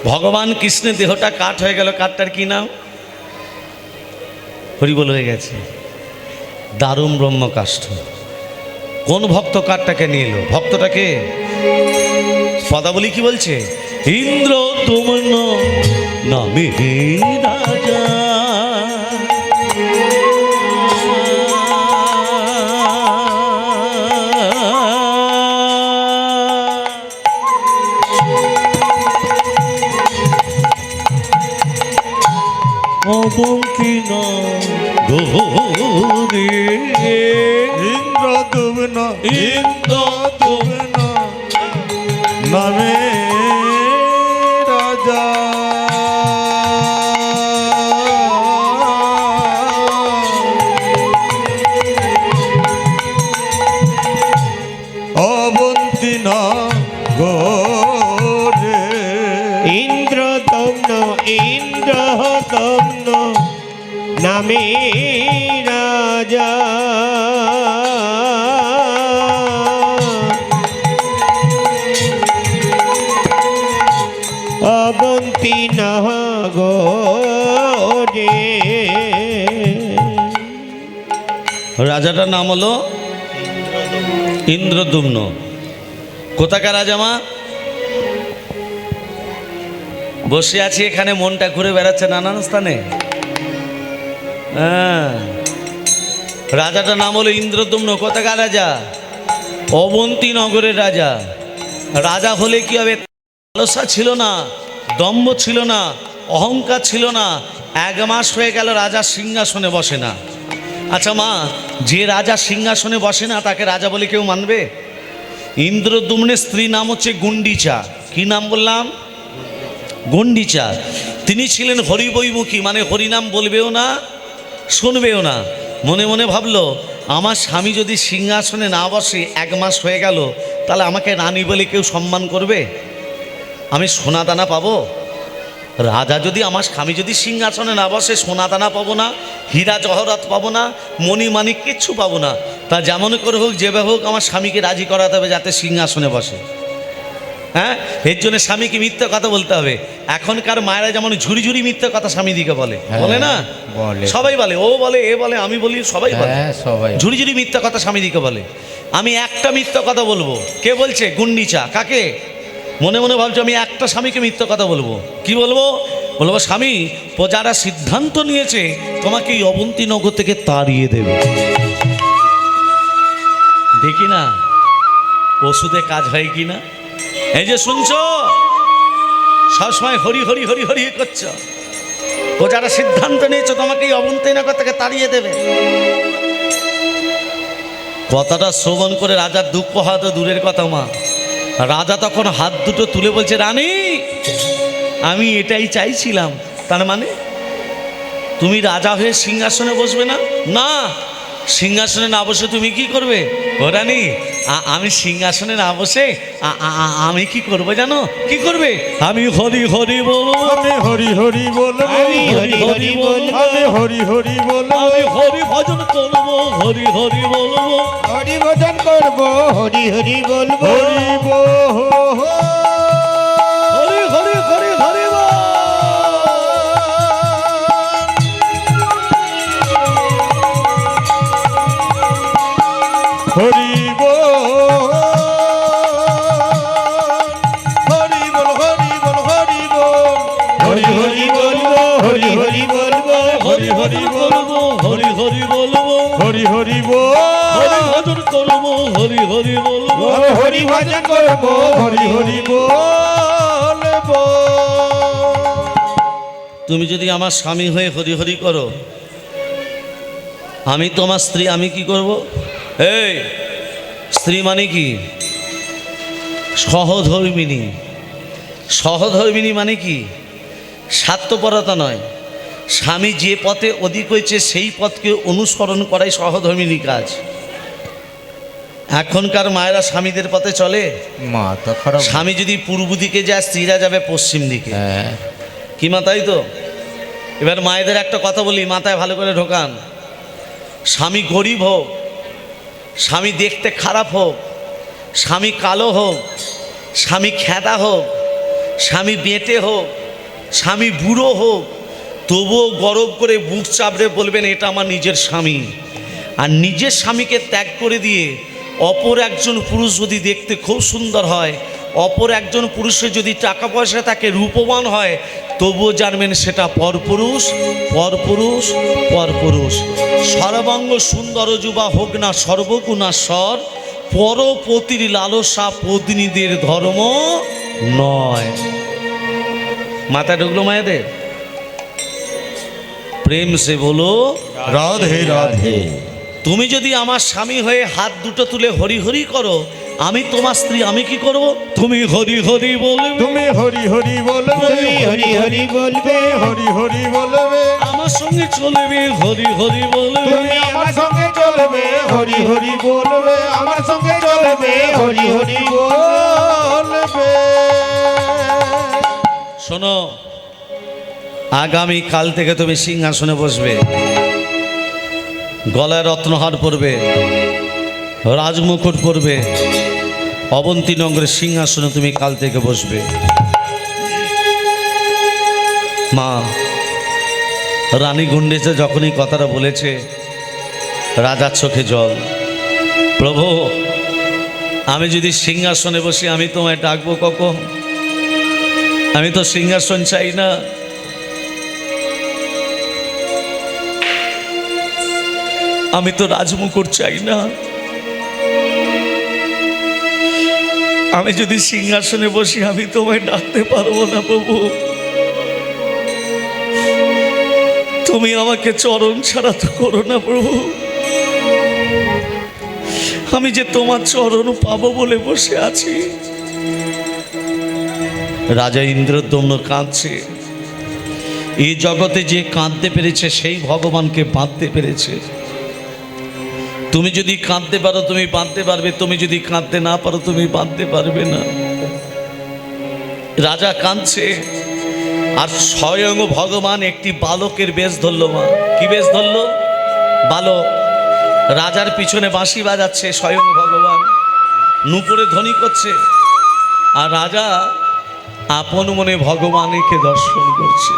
ভগবান কৃষ্ণের দেহটা কাঠ হয়ে গেল, কাঠটার কি নাম? হরিবোল হয়ে গেছে। দারুণ ব্রহ্মকাষ্ঠ। কোন ভক্ত কাঠটাকে নিয়ে এলো? ভক্তটাকে পদাবলী কি বলছে? ইন্দ্র তুমন নামে রাজা, অবন্তী না গৌরে, ইন্দ্র তুমন ইন্দ্র তুমন নামে রাজা, অবন্তী না গোরে। ইন্দ্র তম্ন নামে রাজা, অবন্তী না গোরে। রাজাটার নাম হলো ইন্দ্রদুম্ন। কোথাকার রাজা মা? বসে আছি এখানে, মনটা ঘুরে বেড়াচ্ছে নানান স্থানে। হ্যাঁ, রাজাটার নাম হলো ইন্দ্রদুম্ন। কোথাকার রাজা? অবন্তী নগরের রাজা। রাজা হলে কি হবে? লালসা ছিল না, দম্ভ ছিল না, অহংকার ছিল না। 1 মাস হয়ে গেল রাজা সিংহাসনে বসে না। আচ্ছা মা, যে রাজা সিংহাসনে বসে না তাকে রাজা বলে কেউ মানবে? ইন্দ্রদুম্নের স্ত্রী নাম হচ্ছে গুন্ডিচা। কি নাম বললাম? গুন্ডিচা। তিনি ছিলেন হরিবৈমুখী, মানে হরিনাম বলবেও না, শুনবেও না। মনে মনে ভাবলো, আমার স্বামী যদি সিংহাসনে না বসে 1 মাস হয়ে গেল, তাহলে আমাকে রানী বলে কেউ সম্মান করবে? আমি সোনা দানা পাবো? রাজা যদি, আমার স্বামী যদি সিংহাসনে না বসে, সোনা দানা পাবো না, হীরা জহরাত পাবো না, মণিমাণিক কিচ্ছু পাবো না। তা যেমন করে হোক, যেভাবে হোক, আমার স্বামীকে রাজি করাতে হবে যাতে সিংহাসনে বসে। হ্যাঁ, এর জন্য স্বামীকে মিথ্যা কথা বলতে হবে। এখনকার মায়েরা যেমন ঝুড়ি ঝুড়ি মিথ্যা কথা স্বামী দিকে বলে, বলে না? সবাই বলে, ও বলে, এ বলে, আমি বলি, সবাই বলে। ঝুড়ি ঝুড়ি মিথ্যা কথা স্বামী দিকে বলে। আমি একটা মিথ্যা কথা বলবো। কে বলছে? গুন্ডিচা। কাকে? মনে মনে ভাবছো আমি একটা স্বামীকে মিথ্যা কথা বলবো। কি বলবো? বলবো, স্বামী, প্রজারা সিদ্ধান্ত নিয়েছে তোমাকে এই অবন্তী নগর থেকে তাড়িয়ে দেবে। দেখি না ওষুধে কাজ হয় কি না। এই যে শুনছো, সবসময় হরি হরি হরি হরি করছো। প্রজারা সিদ্ধান্ত নিয়েছে তোমাকে এই অবন্তী নগর থেকে তাড়িয়ে দেবে। কথাটা শ্রবণ করে রাজার দুঃখ হওয়া তো দূরের কথা মা। রাজা তখন হাত দুটো তুলে বলছে, রানী, আমি এটাই চাইছিলাম। তার মানে তুমি রাজা হয়ে সিংহাসনে বসবে না? না, সিংহাসনে না বসে তুমি কি করবে? ও রানী, আমি সিংহাসনে না বসে আমি কি করব জানো? কি করবে? আমি হরি হরি বলবো, আমি হরি হরি বলবো, আমি হরি হরি বলবো, আমি হরি হরি বলবো, আমি হরি ভজন করবো, হরি হরি বলবো, হরি ভজন করবো, হরি হরি বলবো, হরি বল। হরি হরি হরি হরি বল। হরি বল, হরি বল, হরি বল, হরি বল, হরি হরি বলবো, হরি হরি বলবো, হরি হরি বলবো, হরি হরি বলবো, হরি হরি বল, হরি ভজন করবো, হরি হরি বলবো, হরি ভজন করবো, হরি হরি বলবো। তুমি যদি আমার স্বামী হয়ে হরি হরি করো, আমি তোমার স্ত্রী, আমি কি করব? এই স্ত্রী মানে কি? সহধর্মিণী। সহধর্মিণী মানে কি? স্বার্থপরতা নয়। স্বামী যে পথে অধিক হয়েছে সেই পথকে অনুসরণ করাই সহধর্মিণী কাজ। এখনকার মায়েরা স্বামীদের পথে চলে। মাথা খারাপ। স্বামী যদি পূর্ব দিকে যায়, স্ত্রীরা যাবে পশ্চিম দিকে। হ্যাঁ, কি মা, তাই তো? এবার মায়েদের একটা কথা বলি, মাথায় ভালো করে ঢোকান। স্বামী গরিব হোক, স্বামী দেখতে খারাপ হোক, স্বামী কালো হোক, স্বামী খ্যাদা হোক, স্বামী বেঁটে হোক, স্বামী বুড়ো হোক, তবুও গরব করে বুক চাপড়ে বলবেন এটা আমার নিজের স্বামী। আর নিজের স্বামীকে ত্যাগ করে দিয়ে অপর একজন পুরুষ যদি দেখতে খুব সুন্দর হয়, অপর একজন পুরুষের যদি টাকা পয়সা থাকে, রূপবান হয়, তবুও জানবেন সেটা পরপুরুষ, পরপুরুষ, পরপুরুষ। সর্বাঙ্গ সুন্দর যুবা হোক না সর্বগুণাস্বর, পরপতির লালসা পত্নীদের ধর্ম নয়। মাথা ঢুকলো মায়েদের? প্রেম সে বলো রাধে রাধে। তুমি যদি আমার স্বামী হয়ে হাত দুটো তুলে হরি হরি করো, আমি তোমার স্ত্রী, আমি কি করব? তুমি হরি হরি বলবে, তুমি হরি হরি বলবে, তুমি হরি হরি বলবে, হরি হরি বলবে, আমার সঙ্গে চলবে হরি হরি বলবে। তুমি আমার সঙ্গে চলবে, হরি হরি বলবে, আমার সঙ্গে চলবে, হরি হরি বলবে। শোনো, আগামী কাল থেকে তুমি সিংহাসনে বসবে, গলায় রত্নহার পরবে, রাজমুকুট পরবে, অবন্তীনগরের সিংহাসনে তুমি কাল থেকে বসবে। মা রানী গুন্ডেচে যখনই কথাটা বলেছে, রাজার চোখে জল। প্রভু, আমি যদি সিংহাসনে বসি আমি তোমায় ডাকবো কখন? আমি তো সিংহাসন চাই না, আমি তো রাজমুকুট চাই না। আমি যদি সিংহাসনে বসি আমি তোমায় ডাকতে পারবো না প্রভু। তুমি আমাকে চরণ ছাড়া তো করো না প্রভু। আমি যে তোমার চরণ পাবো বলে বসে আছি। রাজা ইন্দ্রদম্ন কাঁদছে। এই জগতে যে কাঁদতে পেরেছে সেই ভগবানকে বাঁধতে পেরেছে। তুমি যদি কাঁদতে পারো তুমি বাঁধতে পারবে, তুমি যদি কাঁদতে না পারো তুমি বাঁধতে পারবে না। রাজা কাঁদছে আর স্বয়ং ভগবান একটি বালকের বেশ ধরল। মা কি বেশ ধরল? বালক। রাজার পিছনে বাঁশি বাজাচ্ছে স্বয়ং ভগবান, নূপুরে ধ্বনি করছে, আর রাজা আপন মনে ভগবানকে দর্শন করছে।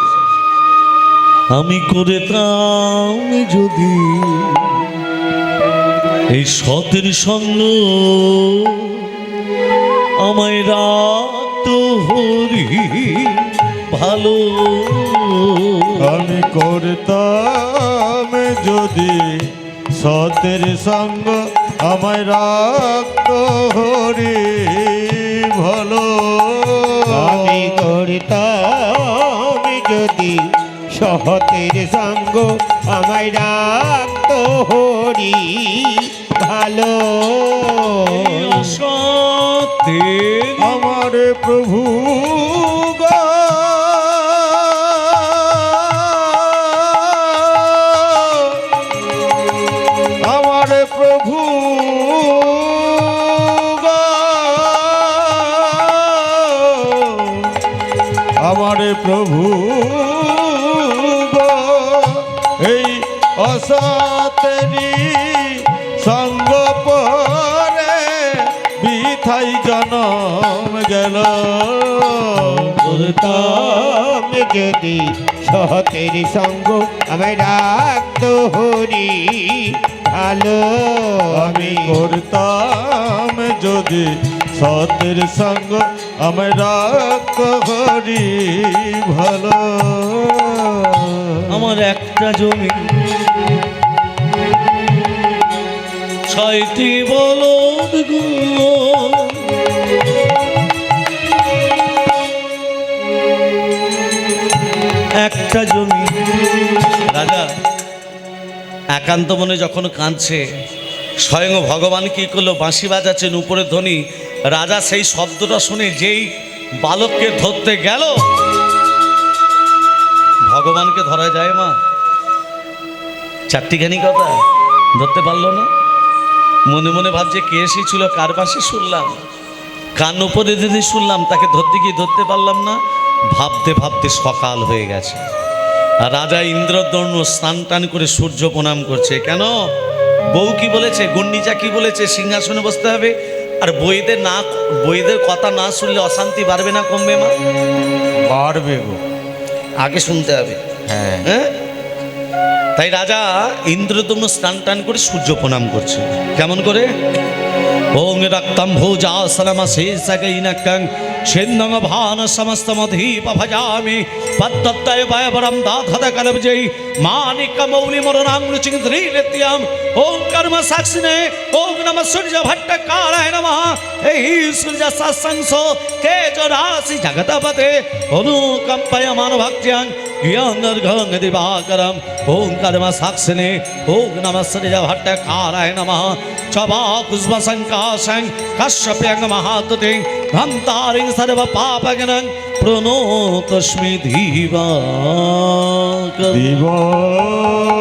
আমি করেতাম যদি এই সতের সঙ্গ, আমায় রাত হরি ভালো। আমি করতাম যদি সতের সঙ্গ, আমায় রাখত হরি ভালো। আমি করতাম যদি সহতের সঙ্গ, আমায় রাখতো হরি ভালো। সতের আমার প্রভু গো, আমার প্রভু গো, আমার প্রভু গো, এই অসতেরি সঙ্গ পরে বিথাই জনম গেল। করতাম যদি সহতের সঙ্গ, আমায় রাখতো হরি ভালো। আমি করতাম যদি সতের সঙ্গ, আমায় রাখত হরি ভালো। আমার একটা জমি, ছয়টি বলদ গো, একটা জমি। রাজা একান্ত মনে যখন কাঁদছে, স্বয়ং ভগবান কি করলো? বাঁশি বাজাচ্ছেন, উপরে ধ্বনি। রাজা সেই শব্দটা শুনে যেই বালককে ধরতে গেল, ভগবানকে ধরা যায় মা? চারটিখানি কথা ধরতে পারলো না। মনে মনে ভাবছে কে এসেছিল, কার পাশে শুনলাম, কান উপরে দিদি শুনলাম, তাকে ধরতে গিয়ে ধরতে পারলাম না। ভাবতে ভাবতে সকাল হয়ে গেছে। আর রাজা ইন্দ্রদম্ন স্নান টান করে সূর্য প্রণাম করছে। কেন? বউ কি বলেছে? গুন্ডিচা কি বলেছে? সিংহাসনে বসতে হবে। আর বইদের কথা না শুনলে অশান্তি বাড়বে না কমবে মা? বাড়বে গো। আগে শুনতে হবে। হ্যাঁ হ্যাঁ, তাই রাজা ইন্দ্রদম্ন স্নান টান করে সূর্য প্রণাম করছে। কেমন করে? ওং রক্তম ভোজা সলমা শেষাগৈনকং ছিন্নং ভান সমস্তমধীপ ভজামি পদ্মত্তয় বয়বরম দাধদ কলবজৈ মানিক মৌলি মরণাং রুচিং ধ্রিলিত্যম ওং কর্ম সাক্ষিণে ওং নমঃ সূর্য ভট্টকারায় নমঃ এই সূর্য সৎসংস তেজ রাশি জগতপতে অনুকম্পয়মান ভক্ত্যাং জ্ঞানর্ঘং দিবাকরম ওং কর্ম সাক্ষিণে ওং নমঃ সূর্য ভট্টকারায় নমঃ চবা কুষ্ম সংকাশং কশ্যপ্যং মহাতুতে ধন্তারিং সর্ব পাপগণং প্রণতস্মি দিবাকর। দিবাকর।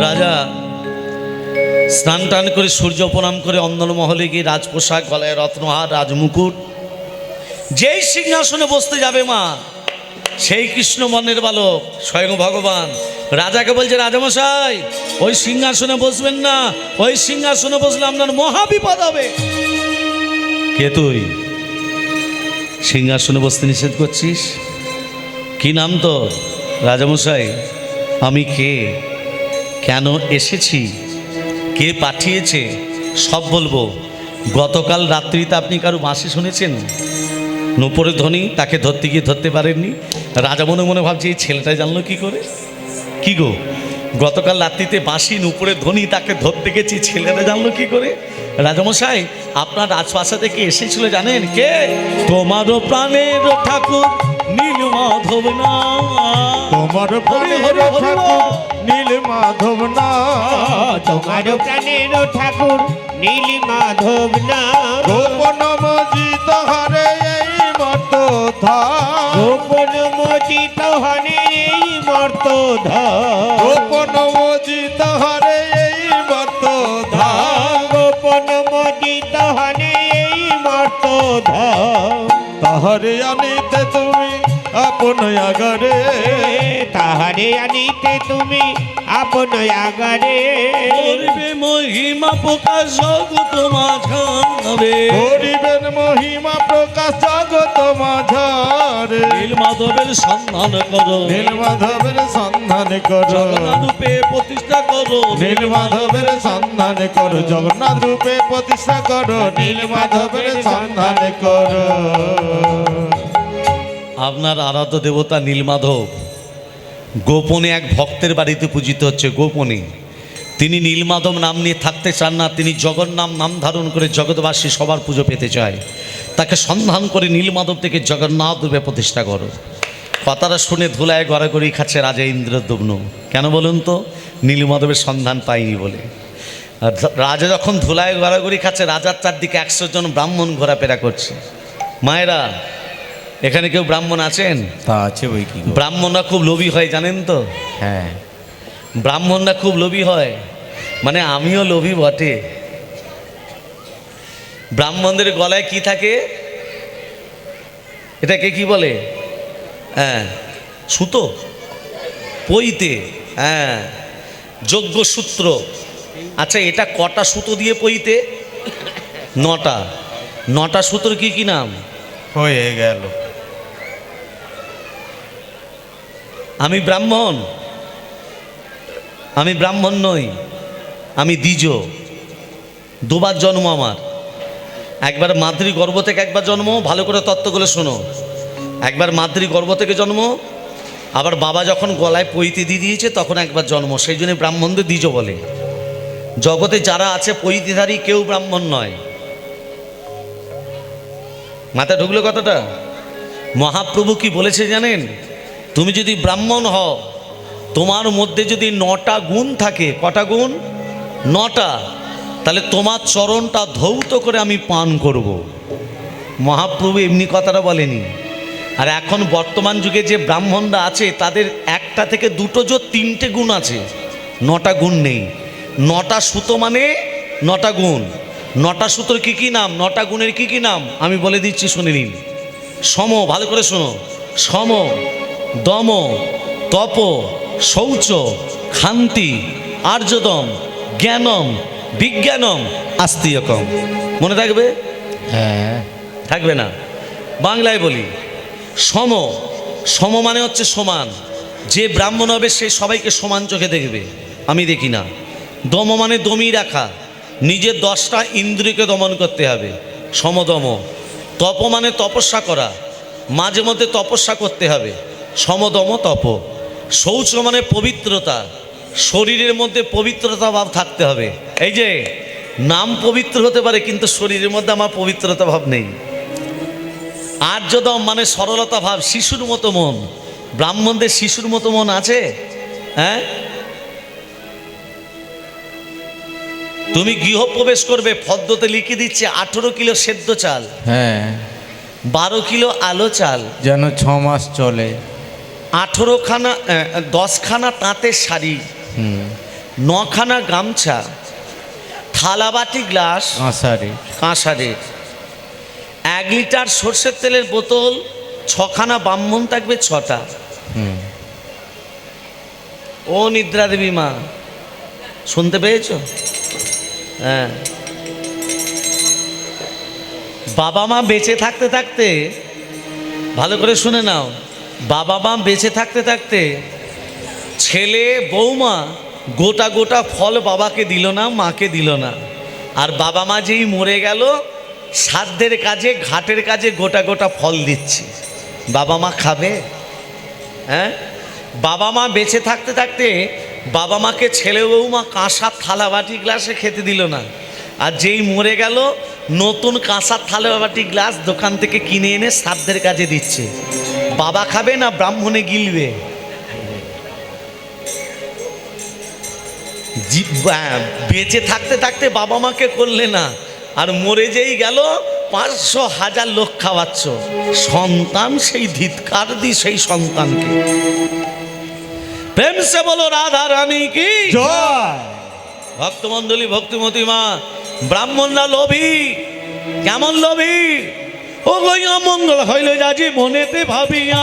রাজা স্নান টান করে সূর্য প্রণাম করে অন্দরমহলে গিয়ে রাজপোশাক, গলায় রত্নহার, রাজমুকুট, যেই সিংহাসনে বসতে যাবে মা, সেই কৃষ্ণ বর্ণের বালক স্বয়ং ভগবান রাজাকে বলছে, রাজামশাই ওই সিংহাসনে বসবেন না, ওই সিংহাসনে বসলে আপনার মহাবিপদ হবে। কে তুই সিংহাসনে বসতে নিষেধ করছিস? কি নাম তোর? রাজামশাই আমি কে, কেন এসেছি, কে পাঠিয়েছে সব বলবো। গতকাল রাত্রিতে আপনি কারো বাঁশি শুনেছেন? নূপুরের ধ্বনি, তাকে ধরতে গিয়ে ধরতে পারেননি। রাজা মনে মনে ভাবছে এই ছেলেটা জানলো কি করে? কি গো, গতকাল রাত্রিতে বাঁশি নূপুরের ধ্বনি, তাকে ধরতে গেছি, ছেলেটা জানলো কি করে? রাজামশাই আপনার রাজপ্রাসাদে কে এসেছিল জানেন? কে? তোমারও প্রাণের ঠাকুর নীল মাধব না। তোমার প্রাণের ঠাকুর নীল মাধব না। তোমার প্রাণের ঠাকুর নীল মাধব না। গোপন মজিত হরে এই মত ধাম। গোপন মজিত হরে এই মর্ত ধাম। গোপন মজিত হরে এই মত ধাম। গোপন মজিত হরে এই মর্ত ধাম। তাহারে আনিতে তুমি আপন আগারে। তাহারে আনিতে তুমি আপন আগারে। করবে মহিমা প্রকাশ জগৎ মাঝারে। করিবেন মহিমা প্রকাশ জগৎ মাঝারে। নীল মাধবের সন্ধান করো, নীল মাধবের সন্ধান করো। জগন্নাথ রূপে প্রতিষ্ঠা করো। নীল মাধবের সন্ধান করো। জগন্নাথ রূপে প্রতিষ্ঠা করো। নীল মাধবের সন্ধান করো। আপনার আরাধ্য দেবতা নীলমাধব গোপনে এক ভক্তের বাড়িতে পূজিত হচ্ছে। গোপনে তিনি নীলমাধব নাম নিয়ে থাকতে চান না, তিনি জগন্নাথ নাম ধারণ করে জগৎবাসী সবার পুজো পেতে চায়। তাকে সন্ধান করে নীলমাধব থেকে জগন্নাথ রূপে প্রতিষ্ঠা করো। কথাটা শুনে ধুলায় গড়াগড়ি খাচ্ছে রাজা ইন্দ্রদ্যম্ন। কেন বলুন তো? নীলমাধবের সন্ধান পাইনি বলে। আর রাজা যখন ধুলায় গড়াগড়ি খাচ্ছে, রাজার চারদিকে 100 জন ব্রাহ্মণ ঘোরাফেরা করছে। মায়েরা, এখানে কেউ ব্রাহ্মণ আছেন? তা আছে বই কি গো? ব্রাহ্মণরা খুব লোভী হয় জানেন তো? হ্যাঁ ব্রাহ্মণরা খুব লোভী হয়, মানে আমিও লোভী বটে। ব্রাহ্মণদের গলায় কি থাকে? এটাকে কি বলে? হ্যাঁ, সুতো, পইতে। হ্যাঁ, যজ্ঞ সূত্র। আচ্ছা, এটা কটা সুতো দিয়ে পইতে? 9টা। 9টা সুতোর কি কি নাম? হয়ে গেল। আমি ব্রাহ্মণ, আমি ব্রাহ্মণ নই, আমি দ্বিজ। দুবার জন্ম আমার। একবার মাতৃ গর্ভ থেকে একবার জন্ম, ভালো করে তত্ত্বগুলো শোনো। একবার মাতৃ গর্ভ থেকে জন্ম, আবার বাবা যখন গলায় পৈতে দিয়ে দিয়েছে তখন একবার জন্ম। সেই জন্য ব্রাহ্মণদের দ্বিজ বলে। জগতে যারা আছে পৈতিধারী কেউ ব্রাহ্মণ নয়। মাথায় ঢুকলো কথাটা? মহাপ্রভু কি বলেছে জানেন? তুমি যদি ব্রাহ্মণ হও, তোমার মধ্যে যদি 9টা গুণ থাকে, কটা গুণ? 9টা, তাহলে তোমার চরণটা ধৌত করে আমি পান করব। মহাপ্রভু এমনি কথাটা বলেনি। আর এখন বর্তমান যুগে যে ব্রাহ্মণরা আছে তাদের 1টা থেকে 2টো 3টে গুণ আছে, 9টা গুণ নেই। 9টা সুতো মানে 9টা গুণ। 9টা সুতোর কি কি নাম? 9টা গুণের কি কি নাম আমি বলে দিচ্ছি, শুনে নিন। সম, ভালো করে শোনো। সম, দম, তপ, শৌচ, ক্ষান্তি, আর্যদম জ্ঞানম বিজ্ঞানম আস্তিয়কম। মনে থাকবে? হ্যাঁ। থাকবে না? বাংলায় বলি, সম। সম মানে হচ্ছে সমান। যে ব্রাহ্মণ হবে সে সবাইকে সমান চোখে দেখবে, আমি দেখি না। দম মানে দমিয়ে রাখা, নিজের 10টা ইন্দ্রিয়কে দমন করতে হবে, সমদম। তপ মানে তপস্যা করা, মাঝে মধ্যে তপস্যা করতে হবে, সমদম তপ। শৌচ মানে পবিত্রতা, শরীরের মধ্যে পবিত্রতা ভাব থাকতে হবে। এই যে নাম পবিত্র হতে পারে কিন্তু শরীরের মধ্যে আমার পবিত্রতা ভাব নেই। আর্যদম মানে সরলতা ভাব, শিশুর মতো মন। ব্রাহ্মণদের শিশুর মতো মন আছে? হ্যাঁ, তুমি গৃহপ্রবেশ করবে, ফদ্দতে লিখে দিচ্ছে 18 কিলো সেদ্ধ চাল, হ্যাঁ, 12 কিলো আলো চাল, যেন 6 মাস চলে। 18খানা 10খানা তাঁতের শাড়ি, 9খানা গামছা, থালাবাটি গ্লাস আষাঢ়ে কাঁসারের, 1 লিটার সর্ষের তেলের বোতল, 6খানা ব্রাহ্মণ থাকবে 6টা। ও নিদ্রা দেবী মা, শুনতে পেয়েছো? হ্যাঁ, বাবা মা বেঁচে থাকতে থাকতে, ভালো করে শুনে নাও, বাবা মা বেঁচে থাকতে থাকতে ছেলে বৌমা গোটা গোটা ফল বাবাকে দিল না, মাকে দিল না। আর বাবা মা যেই মরে গেল, শ্রাদ্ধের কাজে ঘাটের কাজে গোটা গোটা ফল দিচ্ছে। বাবা মা খাবে? হ্যাঁ, বাবা মা বেঁচে থাকতে থাকতে বাবা মাকে ছেলে বৌমা কাঁসার থালা বাটি গ্লাসে খেতে দিল না। আর যেই মরে গেল, নতুন কাঁসার থালা বাটি গ্লাস দোকান থেকে কিনে এনে শ্রাদ্ধের কাজে দিচ্ছে। বাবা খাবে না ব্রাহ্মণে গিলবে? বেঁচে থাকতে থাকতে বাবা মাকে করলে না, আর মরে যেই গেল 500,000 লোক খাওয়াচ্ছ। সন্তান সেই ধিৎকার দি সেই সন্তানকে। প্রেম সে বলো রাধা রানী কি জয়। ভক্তমণ্ডলী, ভক্তিমতী মা, ব্রাহ্মণরা লোভী। কেমন লোভী? ও গইয়া মঙ্গল হইলে যাজি মনেতে ভাবিয়া,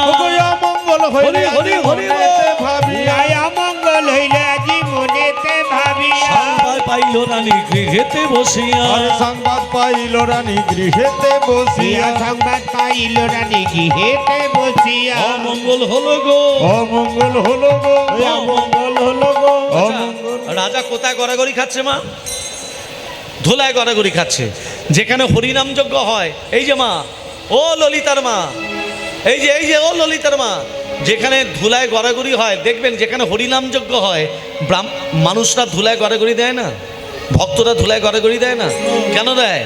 মঙ্গল হইলে হরি হরি মনেতে ভাবিয়া, মঙ্গল হইলে আজি মনেতে ভাবিয়া, সংবাদ পাইল রানী গৃহেতে বসিয়া, আর সংবাদ পাইল রানী গৃহেতে বসিয়া, সংবাদ পাইল রানী গৃহেতে বসিয়া, অমঙ্গল হলো গো, অমঙ্গল হলো গো, অমঙ্গল হলো গো। অমঙ্গল। রাজা কোথায় গড়াগড়ি খাচ্ছে মা? ধুলায় গড়াগড়ি খাচ্ছে। যেখানে হরিনাম যজ্ঞ হয়, এই যে মা, ও ললিতার মা, এই যে ও ললিতার মা, যেখানে ধুলায় গড়াগড়ি হয়, দেখবেন যেখানে হরিনাম যজ্ঞ হয়, মানুষরা ধুলায় গড়াগড়ি দেয় না, ভক্তরা ধুলায় গড়াগড়ি দেয় না। কেন দেয়?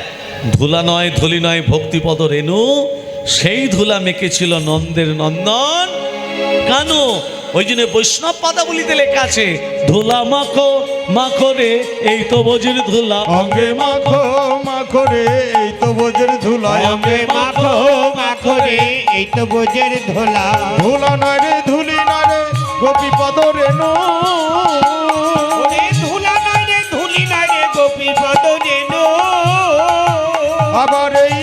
ধুলা নয় ধুলি নয় ভক্তিপদ রেণু, সেই ধুলা মেখেছিল নন্দের নন্দন কানু। ওই জন্য বৈষ্ণব পাদাবলিতে লেখা আছে, ধুলা মাখো মাখো রে এই তো বজির ধুলা, অঙ্গে মাখো মাখো রে এই তো বোঝের ধুলায়, অঙ্গে মাখো মাখো রে এই তো বোঝের ধোলা, ধুলা নয় রে ধুলি নয় রে গোপী পদ রেণু, ওরে ধুলা নয় রে ধুলি নয় রে গোপী পদ রেণু। আবার এই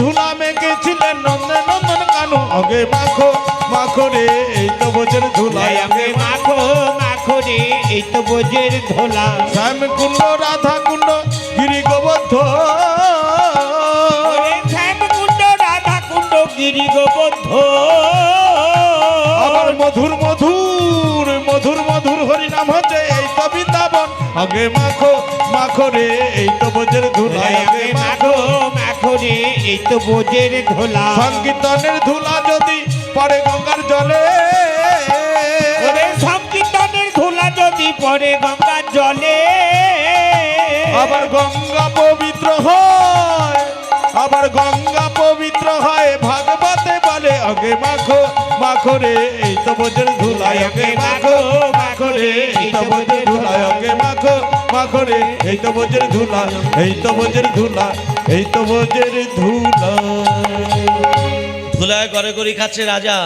ধুলা মেখেছিলেন নন্দন নন্দন কানু, অঙ্গে মাখো মাখো রে এই তো বোঝের ধুলায়, অঙ্গে মাখো মাখো রে এই তো বোঝের ধোলা, শ্যাম কুণ্ড রাধা কুণ্ড গিরি গোবর্ধ, ওরে শ্যাম কুণ্ড রাধা কুণ্ড গিরি গোবর্ধ, আবার মধুর মধুর মধুর মধুর হরিনাম হচ্ছে এই তো বৃন্দাবন, অঙ্গে মাখো মাখো রে এই তো বোঝের ধুলায়, অঙ্গে মাখো মাখো রে এই তো বোঝের ধোলা, সংকীর্তনের ধুলা যদি পড়ে গঙ্গার জলে, ওরে সংকীর্তনের ধুলা যদি পড়ে গঙ্গার জলে, আবার গঙ্গা পবিত্র হয়, আবার গঙ্গা পবিত্র হয় ভাগবতে বলে, অঙ্গে মাখো মাখো রে এই তো বোঝের ধুলায়, অঙ্গে মাখো মাখো রে এই তো বোঝের ধুলায়, অঙ্গে মাখো মাখো রে এই তো বোঝের ধুলা, এই তো বোঝের ধুলা, এই তো বোঝের ধুলা। ধুলায় গড়াগড়ি খাচ্ছে রাজা।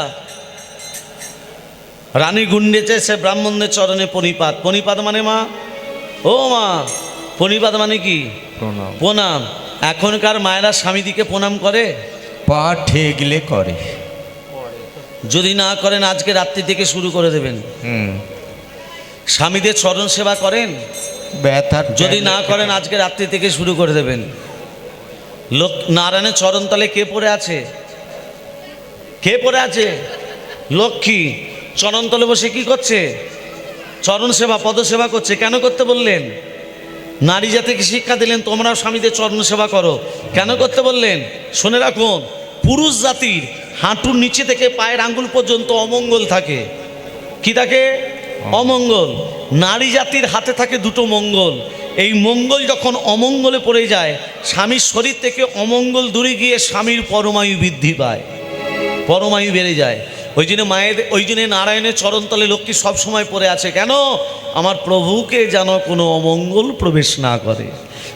রানী গুন্ডেছে সে ব্রাহ্মণদের চরণে পণিপাত। পণিপাত মানে মা, ও মা, পণিপাত মানে কি? প্রণাম। প্রণাম। এখনকার মায়েরা স্বামীদিকে প্রণাম করে? পা ঠেকলে করে, যদি না করেন আজকে রাত্রি থেকে শুরু করে দেবেন। স্বামীদের চরণ সেবা করেন? ব্যথা যদি না করেন আজকে রাত্রি থেকে শুরু করে দেবেন। লোক নারায়ণের চরণতলে কে পড়ে আছে? কে পড়ে আছে? লক্ষ্মী চরণতলে বসে কি করছে? চরণ সেবা, পদ সেবা করছে। কেন করতে বললেন? নারী জাতিকে শিক্ষা দিলেন তোমরাও স্বামীদের চরণ সেবা করো। কেন করতে বললেন? শুনে রাখুন, পুরুষ জাতির হাঁটুর নিচে থেকে পায়ের আঙ্গুল পর্যন্ত অমঙ্গল থাকে। কি থাকে? অমঙ্গল। নারী জাতির হাতে থাকে দুটো মঙ্গল। এই মঙ্গল যখন অমঙ্গলে পড়ে যায়, স্বামীর শরীর থেকে অমঙ্গল দূরে গিয়ে স্বামীর পরমায়ু বৃদ্ধি পায়, পরমায়ু বেড়ে যায়। ওই জন্য নারায়ণের চরণতলে লক্ষ্মী সবসময় পড়ে আছে। কেন? আমার প্রভুকে যেন কোনো অমঙ্গল প্রবেশ না করে।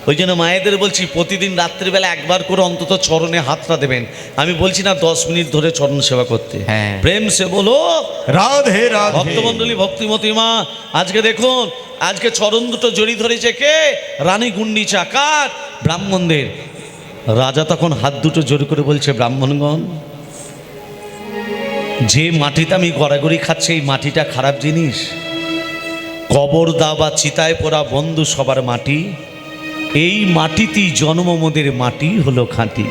ওই জন্য মায়েদের বলছি প্রতিদিন রাত্রিবেলা একবার করে অন্তত চরণে হাতটা দেবেন। আমি বলছি না 10 মিনিট ধরে চরণ সেবা করতে। হ্যাঁ। প্রেম সে বলো রাধে রাধে। ভক্তমণ্ডলী, ভক্তিমতী মা, আজকে দেখুন, আজকে চরণ দুটো জড়ি ধরেছে কে? রানী গুন্ডিচা। কার? ব্রাহ্মণদের। রাজা তখন হাত দুটো জোর করে বলছে, ব্রাহ্মণগণ, যে মাটিতে আমি গড়াগড়ি খাচ্ছি এই মাটিটা খারাপ জিনিস। কবর দা বা চিতায় পোড়া বন্ধু সবার মাটি, এই মাটিতেই জন্ম মোদের মাটি হলো খাঁটি।